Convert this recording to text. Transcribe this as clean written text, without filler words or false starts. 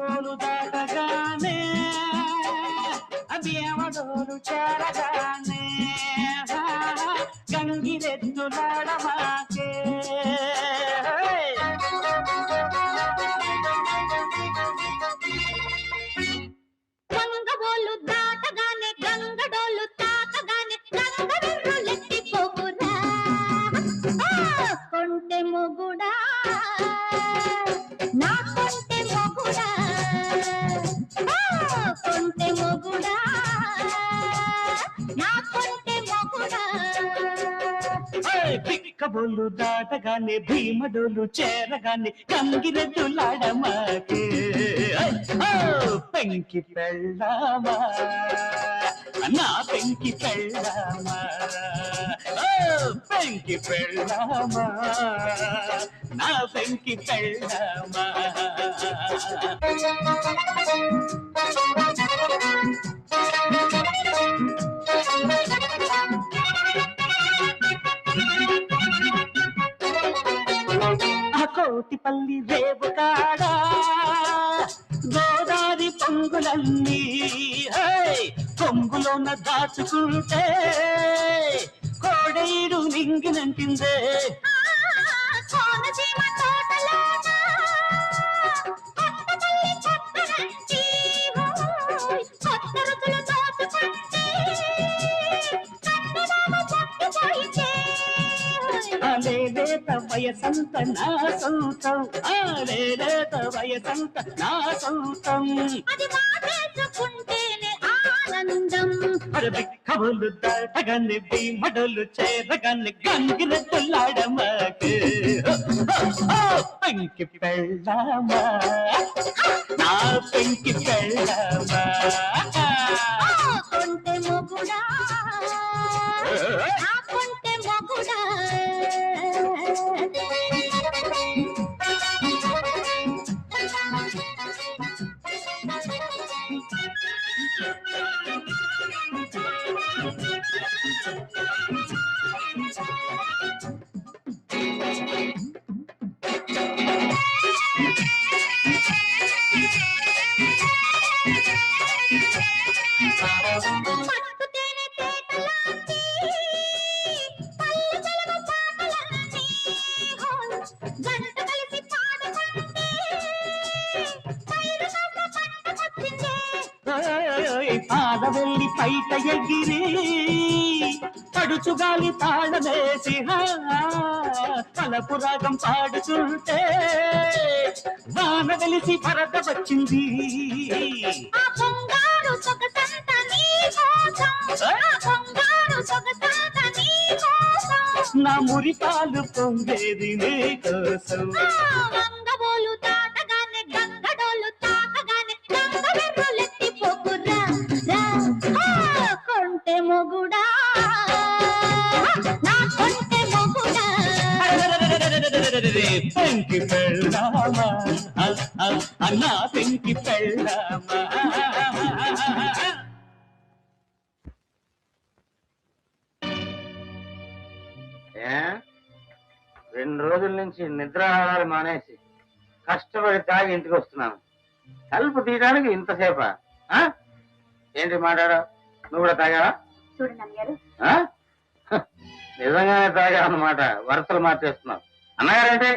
ఊరు దాటగానే భీమడోలు చేరగానే గంగిరెద్దులాడమాకే గంగబోలు దాటగానే గంగడోలు తాకగానే గంగరెర్రులెత్తిపోకురా కొంటె మొగుడా నా కొంటె మొగుడా కొంటె మొగుడా నా కొంటె మొగుడా పిక్కబోలు దాటగానే భీమడోలు చేరగానే గంగిరెద్దులాడమాకే పెంకి పెళ్ళామా నా పెంకి పెళ్ళామా పెంకి పెళ్ళామా నా పెంకి పెళ్ళామా కోటిపల్లి రేవు కాడా గోదావరి పొంగులన్నీ కొంగులోన దాచుకుంటే కోడైడు నింగినంటిందే కోనసీమ తోటలోన కొత్తపల్లి చక్కరంచి కొత్త రుచులు దోచుకుంటే కన్నడామ పట్టుపోయితే లేత వయసంత నా సొంతం లేత వయసంత నా సొంతం అది మాటేసుకుంటేనే ఆనందం మరి బిక్కబోలు దాటగానే భీమడోలు చేరగానే గంగిరెద్దులాడమాకు పెంకి పెళ్ళామా నా పెంకి పెళ్ళామా కొంటె మొగుడా నా కొంటె మొగుడా పట్టుతేనే తేటలాంటి పల్లె తెలుగు పాటలన్నీ జంట కలిసి పాడుకుంటే పైరు నవ్వు పట్టుకొచ్చిందే పాదవెల్లి పైట ఎగిరి పడుచుగాలి తాళమేసి పలపు రాగం పాడుతుంటే వాన వెలిసి పరద వచ్చింది ఆ బంగారు సొగసంత నీ కోసం ఆ బంగారు సొగసంత నీ కోసం నా మురిపాలు పొంగేది నీ కోసం గంగబోలు దాటగానే గంగడోలు తాకగానే గంగరెర్రులెత్తిపోకురా కొంటె మొగుడా నా కొంటె మొగుడా పెంకి పెళ్ళామా అన్నా పెంకి పెళ్ళామా రెండు రోజుల నుంచి నిద్రాహారాలు మానేసి కష్టపడి తాగి ఇంటికి వస్తున్నాను. తలుపు తీయడానికి ఇంతసేపా? ఏంటి మాట్లాడా? నువ్వు కూడా తాగావా? చూడండి అన్నగారు నిజంగానే తాగా అన్నమాట. వరుసలు మార్చేస్తున్నావు. అన్నగారంటే